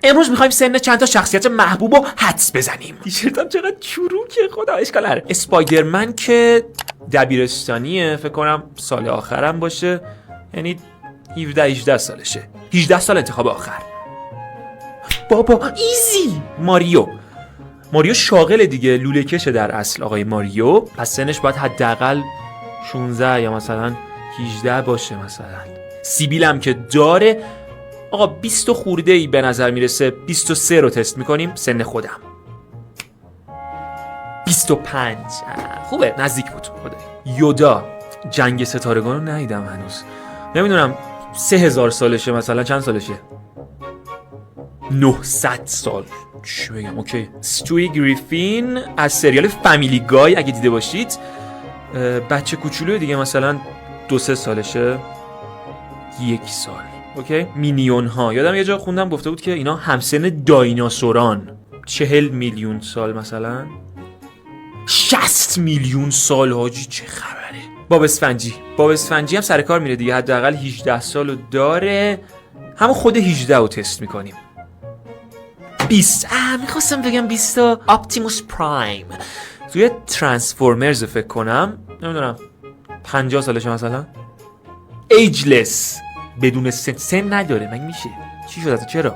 امروز میخوایم سن چند تا شخصیت محبوب رو حدس بزنیم. تیشرتم چقدر چروکه، خدا اشکال نداره. اسپایدرمن که دبیرستانیه، فکر کنم سال آخرم باشه، یعنی 17-18 سالشه. 18 سال انتخاب آخر. بابا ایزی. ماریو شاغل دیگه، لوله کشه در اصل آقای ماریو، پس سنش باید حداقل 16 یا مثلا 18 باشه مثلا. سیبیل هم که داره. آقا 20 خورده ای به نظر میرسه. 23 رو تست میکنیم. سن خودم 25. خوبه، نزدیک بود. خدایی. یودا جنگ ستارگان رو ندیدم هنوز، نمیدونم 3000 سالشه مثلا. چند سالشه؟ 900 سال. چی بگم؟ اوکی. استوی گریفین از سریال فامیلی گای اگه دیده باشید، بچه کوچولوی دیگه، مثلا 2-3 سالشه. 1 سال. اوکی. مینیون ها، یادم یه جا خوندم گفته بود که اینا همسن دایناسوران. 40 میلیون سال مثلا. 60 میلیون سال. حاجی چه خبره. باب اسفنجی هم سر کار میره دیگه، حداقل 18 سالو داره. همون خود 18 رو تست میکنیم. 20. میخواستم بگم 20 تا. اپتیموس پرایم توی ترانسفورمرز فکر کنم، نمیدونم 50 سالشه مثلا. ایجلس بدون سن نداره، مگه میشه؟ چی شده؟ چرا؟